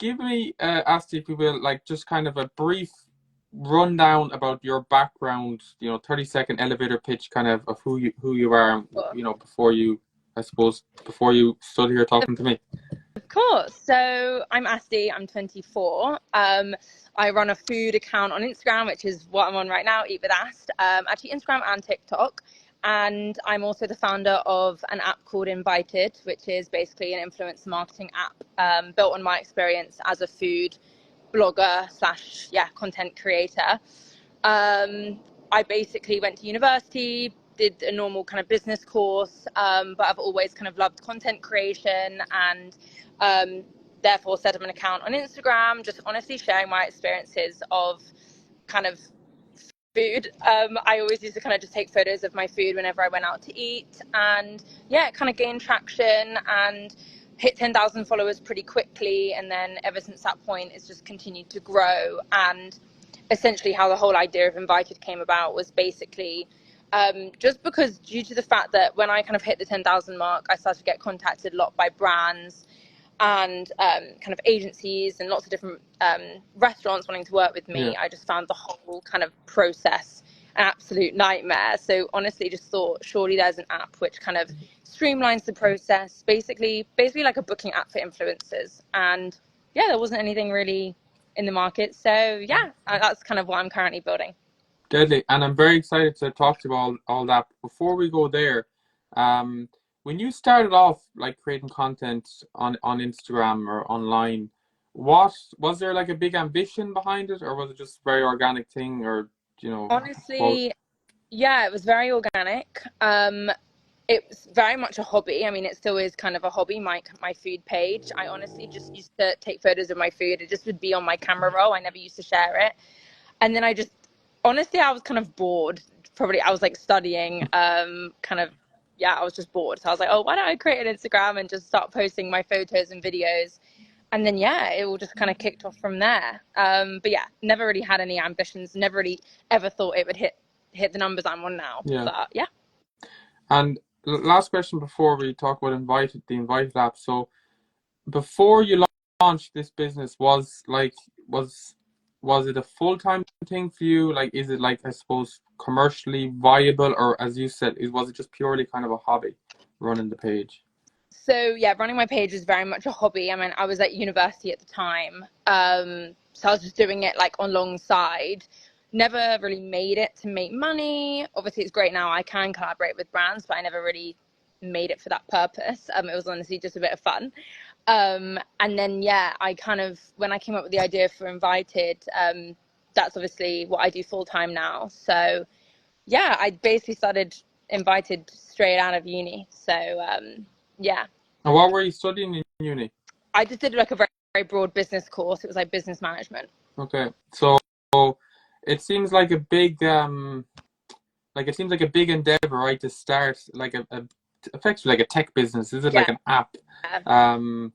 give me, Asti, if you will, like just kind of a brief rundown about your background, 30-second elevator pitch kind of who you are, before you, I suppose, before you stood here talking to me. Of course. So I'm Asti, I'm 24. I run a food account on Instagram, which is what I'm on right now, Eat with Ast. Actually Instagram and TikTok. And I'm also the founder of an app called Invyted, which is basically an influencer marketing app built on my experience as a food blogger / content creator. I basically went to university, did a normal kind of business course, but I've always kind of loved content creation and therefore set up an account on Instagram, just honestly sharing my experiences of kind of food. I always used to kind of just take photos of my food whenever I went out to eat, and yeah, it kind of gained traction and hit 10,000 followers pretty quickly. And then ever since that point, it's just continued to grow. And essentially how the whole idea of Invyted came about was basically just because due to the fact that when I kind of hit the 10,000 mark, I started to get contacted a lot by brands and kind of agencies and lots of different restaurants wanting to work with me. I just found the whole kind of process an absolute nightmare. So honestly, just thought surely there's an app which kind of streamlines the process, basically like a booking app for influencers. And yeah, there wasn't anything really in the market. So yeah, that's kind of what I'm currently building. Deadly. And I'm very excited to talk to you all that. Before we go there, when you started off like creating content on Instagram or online, was there like a big ambition behind it, or was it just a very organic thing, or honestly, yeah, it was very organic. It was very much a hobby. I mean, it still is kind of a hobby, my food page. I honestly just used to take photos of my food. It just would be on my camera roll. I never used to share it. And then honestly, I was kind of bored. Probably I was like studying, I was just bored. So I was like, oh, why don't I create an Instagram and just start posting my photos and videos? And then, yeah, it all just kind of kicked off from there. But yeah, never really had any ambitions, never really ever thought it would hit the numbers I'm on now. Yeah. But yeah. And last question before we talk about the Invyted app. So before you launched this business, was it a full-time thing for you? Like, is it like, I suppose, commercially viable, or as you said, was it just purely kind of a hobby running the page? So yeah, running my page is very much a hobby. I mean, I was at university at the time. So I was just doing it like alongside. Never really made it to make money. Obviously it's great now, I can collaborate with brands, but I never really made it for that purpose. It was honestly just a bit of fun. And then yeah, I kind of, when I came up with the idea for Invyted, that's obviously what I do full time now. So yeah, I basically started Invyted straight out of uni. So yeah. And what were you studying in uni? I just did like a very, very broad business course. It was like business management. Okay, so it seems like a big endeavor, right, to start like effectively like a tech business. Is it like an app?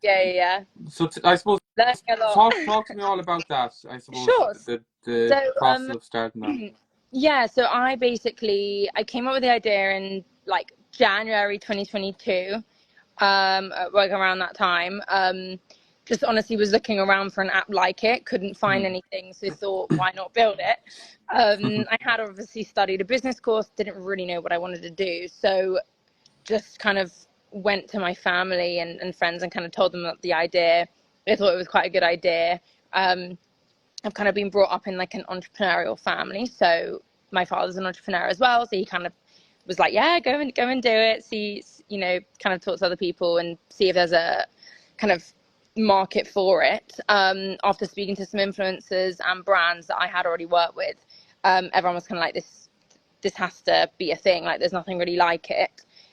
Yeah. So I suppose talk to me all about that. I suppose sure. the process of starting that. Yeah, so I came up with the idea in like January 2022, like around that time. Just honestly was looking around for an app like it, couldn't find anything, so thought, why not build it? I had obviously studied a business course, didn't really know what I wanted to do, so just kind of went to my family and friends and kind of told them about the idea. They thought it was quite a good idea. I've kind of been brought up in like an entrepreneurial family, so my father's an entrepreneur as well, so he kind of was like, yeah, go and do it, see, kind of talk to other people and see if there's a kind of market for it. After speaking to some influencers and brands that I had already worked with, everyone was kind of like, this has to be a thing, like there's nothing really like it.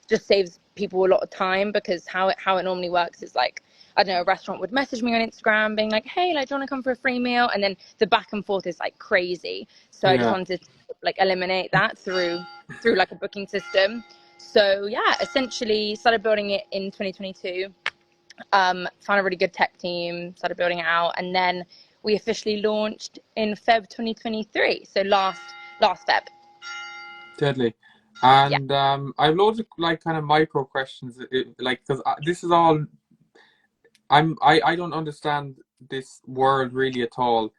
Just saves people a lot of time, because how it normally works is like, I don't know, a restaurant would message me on Instagram being like, hey, like, do you want to come for a free meal? And then the back and forth is like crazy. So I just wanted to like eliminate that through like a booking system. So yeah, essentially started building it in 2022. Found a really good tech team, started building it out, and then we officially launched in Feb 2023. So last Feb. Deadly. And I have loads of like kind of micro questions, like, because this is all I don't understand this world really at all.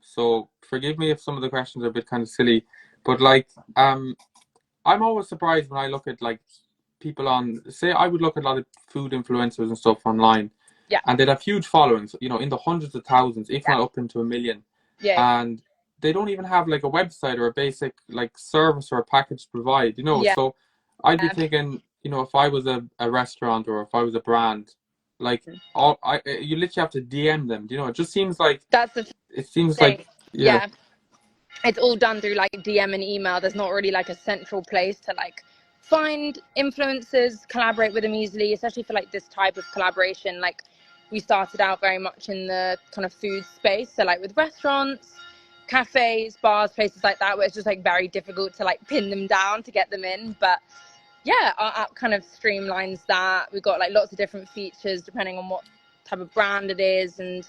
So forgive me if some of the questions are a bit kind of silly, but like I'm always surprised when I look at like people on, say, I would look at a lot of food influencers and stuff online, Yeah. and they'd have huge followings, you know, in the hundreds of thousands, if Yeah. not up into a million. Yeah. And they don't even have like a website or a basic like service or a package to provide, you know. Yeah. So I'd be thinking, you know, if I was a restaurant or if I was a brand, like you literally have to DM them, you know. It just seems like That's the it seems thing. like yeah. Yeah. It's all done through like DM and email. There's not really like a central place to like find influencers, collaborate with them easily, especially for like this type of collaboration. Like we started out very much in the kind of food space, so like with restaurants, cafes, bars, places like that, where it's just like very difficult to like pin them down to get them in. But yeah, our app kind of streamlines that. We've got like lots of different features depending on what type of brand it is, and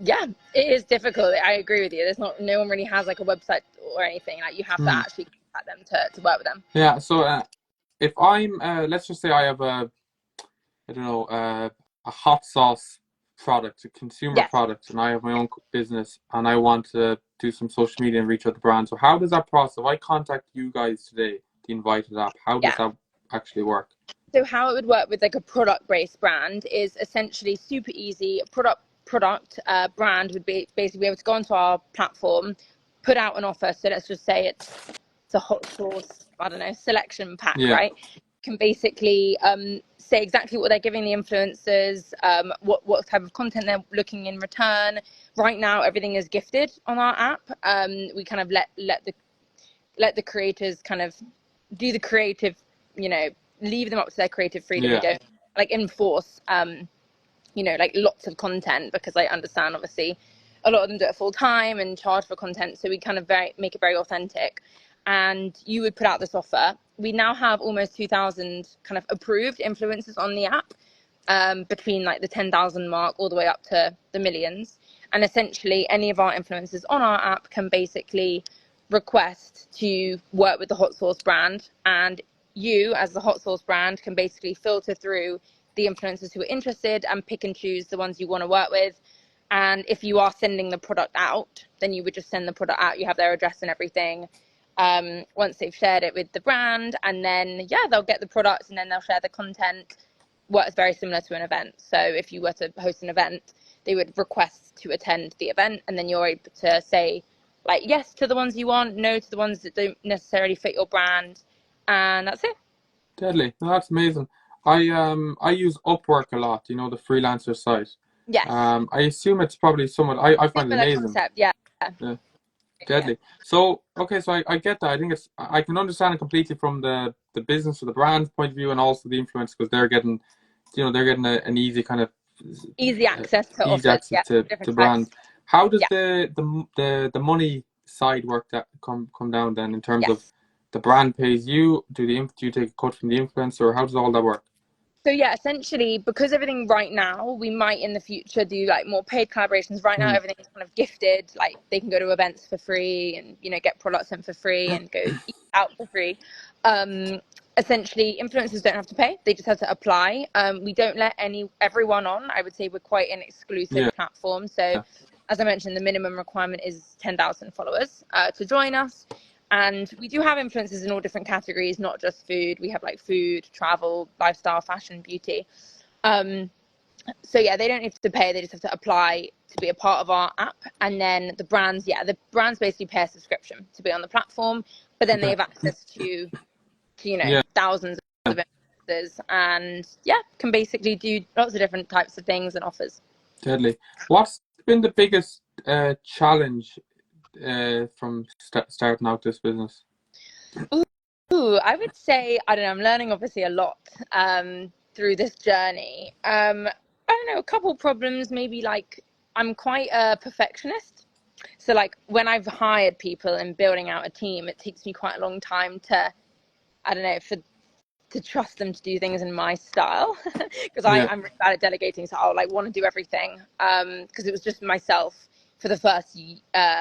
yeah, it is difficult. I agree with you. No one really has like a website or anything. Like you have to Hmm. actually contact them to work with them. Yeah, so if I'm let's just say I have I don't know, a hot sauce product, a consumer Yes. product, and I have my own business and I want to do some social media and reach out the brand. So how does that process? If I contact you guys today, the Invyted app, how does Yeah. that actually work? So how it would work with like a product-based brand is essentially super easy. Product brand would be basically be able to go onto our platform, put out an offer. So let's just say it's a hot sauce, I don't know, selection pack, Yeah. right? Can basically say exactly what they're giving the influencers, what type of content they're looking in return. Right now, everything is gifted on our app. We kind of let the creators kind of do the creative, you know, leave them up to their creative freedom. We Yeah. don't like enforce, you know, like lots of content, because I understand obviously a lot of them do it full time and charge for content. So we kind of make it very authentic. And you would put out this offer. We now have almost 2,000 kind of approved influencers on the app, between like the 10,000 mark all the way up to the millions. And essentially any of our influencers on our app can basically request to work with the hot sauce brand, and you as the hot sauce brand can basically filter through the influencers who are interested and pick and choose the ones you want to work with. And if you are sending the product out, then you would just send the product out. You have their address and everything, once they've shared it with the brand, and then yeah, they'll get the products and then they'll share the content. Works very similar to an event. So if you were to host an event, they would request to attend the event, and then you're able to say like yes to the ones you want, no to the ones that don't necessarily fit your brand, and that's it. Deadly. No, that's amazing. I use Upwork a lot, you know, the freelancer site. Yes, I assume it's probably somewhat I find it similar amazing. concept. Yeah, Yeah. yeah, Deadly. So, okay, so I get that. I think I can understand it completely from the business or the brand point of view, and also the influence, because they're getting, you know, they're getting an easy kind of easy access to easy offers. access Yeah, to different types. brand. How does Yeah, the money side work that come down then in terms of yes. the brand pays you? Do you take a cut from the influencer, or how does all that work? So yeah, essentially, because everything right now, we might in the future do like more paid collaborations. Right now, Hmm. everything's kind of gifted. Like they can go to events for free, and you know, get products in for free, and go eat out for free. Um, Essentially, influencers don't have to pay; they just have to apply. We don't let everyone on. I would say we're quite an exclusive Yeah. platform. So, as I mentioned, the minimum requirement is 10,000 followers to join us. And we do have influencers in all different categories, not just food. We have like food, travel, lifestyle, fashion, beauty. Um, so yeah, they don't need to pay. They just have to apply to be a part of our app. And then the brands basically pay a subscription to be on the platform, but then they Okay. have access to you know, Yeah. thousands of influencers, and yeah, can basically do lots of different types of things and offers. Deadly. What's been the biggest challenge from starting out this business? Ooh, I would say, I don't know, I'm learning obviously a lot through this journey. I don't know, a couple problems, maybe like I'm quite a perfectionist. So like when I've hired people and building out a team, it takes me quite a long time to, I don't know, to trust them to do things in my style, because Yeah. I'm really bad at delegating, so I'll like want to do everything, because it was just myself for the first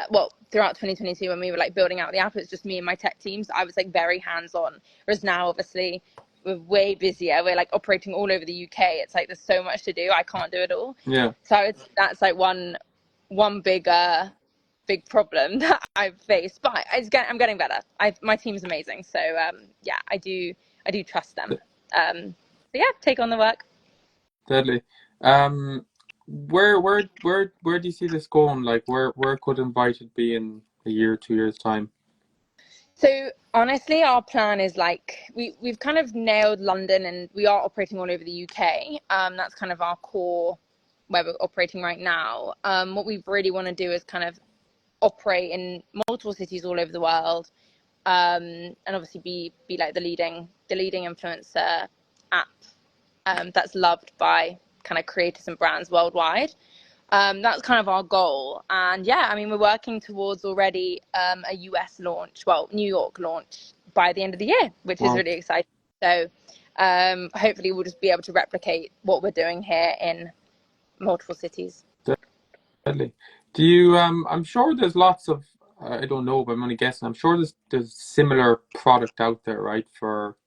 well, throughout 2022 when we were like building out the app. It was just me and my tech teams. I was like very hands-on, whereas now obviously we're way busier. We're like operating all over the UK. It's like there's so much to do. I can't do it all. Yeah. So that's like one big problem that I've faced. But I'm getting better. My team's amazing. So yeah, I do trust them. So yeah, take on the work. Deadly. Where do you see this going? Like, where could Invyted be in a year, 2 years time? So honestly, our plan is like we've kind of nailed London, and we are operating all over the UK. That's kind of our core where we're operating right now. What we really want to do is kind of operate in multiple cities all over the world, and obviously be like the leading influencer app that's loved by kind of creators and brands worldwide. That's kind of our goal. And yeah, I mean, we're working towards already a US launch, well, New York launch by the end of the year, which is Wow. really exciting. So hopefully we'll just be able to replicate what we're doing here in multiple cities. Deadly. Do you? I'm sure there's lots of. I don't know, but I'm only guessing. I'm sure there's similar product out there, right? For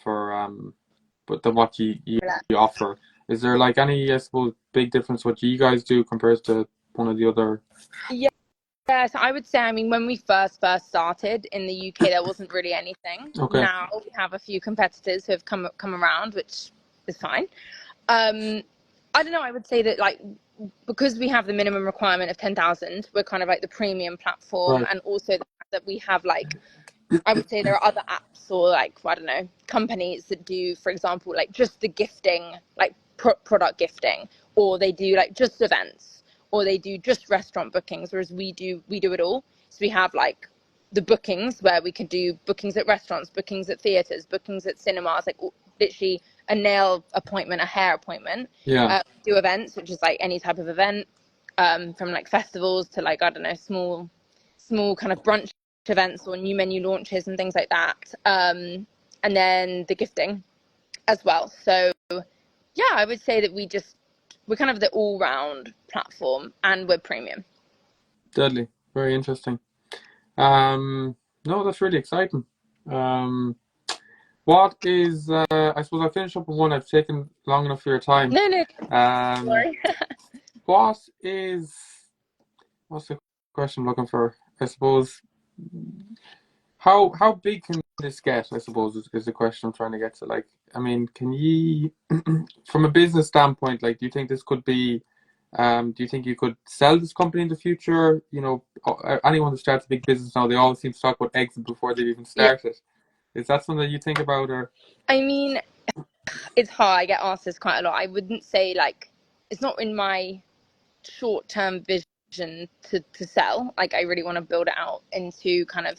but than what you offer. Is there like any, I suppose, big difference what you guys do compared to one of the other? Yeah, so I would say, I mean, when we first started in the UK, there wasn't really anything. Okay. Now we have a few competitors who have come around, which is fine. I don't know. I would say that like because we have the minimum requirement of 10,000, we're kind of like the premium platform, Right. and also the fact that we have like I would say there are other apps or like I don't know companies that do, for example, like just the gifting, like product gifting, or they do like just events, or they do just restaurant bookings, whereas we do it all. So we have like the bookings where we could do bookings at restaurants, bookings at theaters, bookings at cinemas, like literally a nail appointment, a hair appointment. Yeah. Do events, which is like any type of event, from like festivals to like I don't know small kind of brunch events or new menu launches and things like that. And then the gifting as well. So yeah, I would say that we're kind of the all-round platform, and we're premium. Deadly. Very interesting. No, that's really exciting. What is, I suppose I'll finish up with one. I've taken long enough for your time. No, Um, sorry. what's the question I'm looking for? I suppose, how big can this get, I suppose, is the question I'm trying to get to. Like, I mean, can you, from a business standpoint, like, do you think this could be, do you think you could sell this company in the future? You know, anyone who starts a big business now, they always seem to talk about exit before they've even Yeah, started. Is that something that you think about, or? I mean, it's hard. I get asked this quite a lot. I wouldn't say like it's not in my short-term vision to sell. Like I really want to build it out into kind of,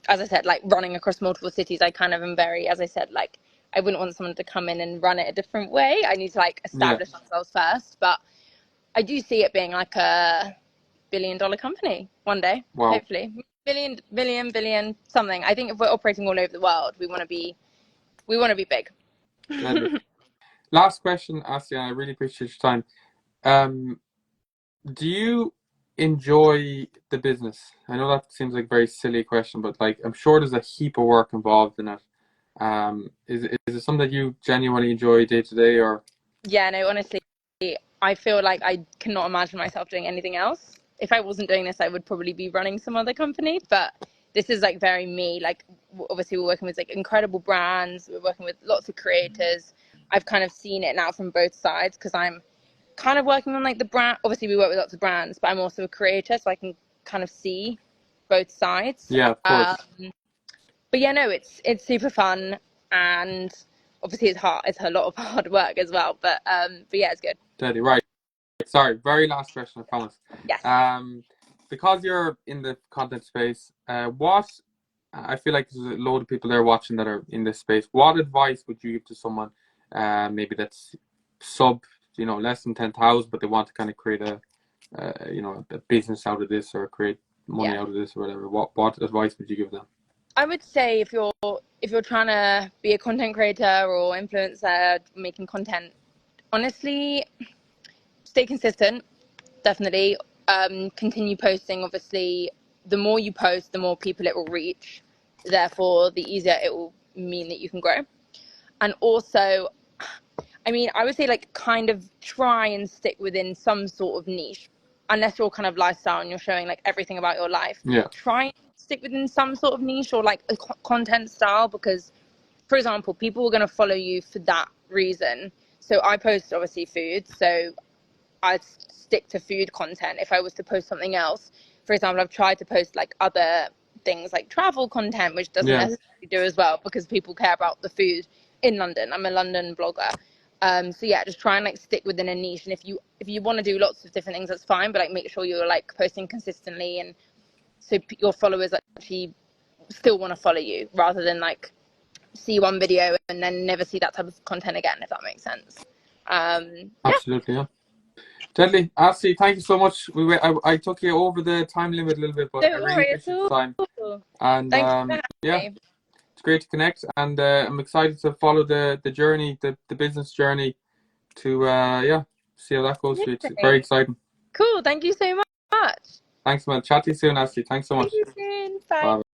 as I said, like running across multiple cities. I kind of am very, as I said, like I wouldn't want someone to come in and run it a different way. I need to like Yeah. establish ourselves first. But I do see it being like a billion-dollar company one day, Wow. hopefully. Billion, something. I think if we're operating all over the world, we want to be big. Deadly. Last question, Asti, and I really appreciate your time. Um, do you enjoy the business? I know that seems like a very silly question, but like I'm sure there's a heap of work involved in it. Is it something that you genuinely enjoy day to day, or? Yeah, no, honestly, I feel like I cannot imagine myself doing anything else. If I wasn't doing this, I would probably be running some other company, but this is like very me. Like obviously we're working with like incredible brands, we're working with lots of creators. I've kind of seen it now from both sides because I'm kind of working on like the brand. Obviously we work with lots of brands, but I'm also a creator, so I can kind of see both sides. Yeah, of course. But yeah, no, it's super fun, and obviously it's hard. It's a lot of hard work as well, but yeah, it's good. Deadly. Right. Sorry, very last question, I promise. Yes. Because you're in the content space, what I feel like there's a load of people there watching that are in this space. What advice would you give to someone, maybe that's sub, less than 10,000, but they want to kind of create a business out of this or create money out of this or whatever? What advice would you give them? I would say if you're trying to be a content creator or influencer making content, honestly, stay consistent. Definitely. Continue posting. Obviously, the more you post, the more people it will reach. Therefore, the easier it will mean that you can grow. And also, I mean, I would say like kind of try and stick within some sort of niche, unless you're kind of lifestyle and you're showing like everything about your life. Yeah. Try and stick within some sort of niche or like a content style, because, for example, people are going to follow you for that reason. So I post obviously food, so I'd stick to food content. If I was to post something else, for example, I've tried to post like other things like travel content, which doesn't Yeah. necessarily do as well because people care about the food in London. I'm a London blogger. So yeah, just try and like stick within a niche. And if you want to do lots of different things, that's fine. But like make sure you're like posting consistently, and so your followers actually still want to follow you, rather than like see one video and then never see that type of content again, if that makes sense. Yeah. Absolutely. Yeah. Deadly. Asti, thank you so much. I took you over the time limit a little bit, but I Don't really worry at appreciate the time. all. And Thank you for having yeah, me. it's great to connect. And I'm excited to follow the journey, the business journey to yeah, see how that goes for you. It's very exciting. Cool. Thank you so much. Thanks, man. Chat to you soon, Asti. Thanks so See much. you soon. Bye. Bye.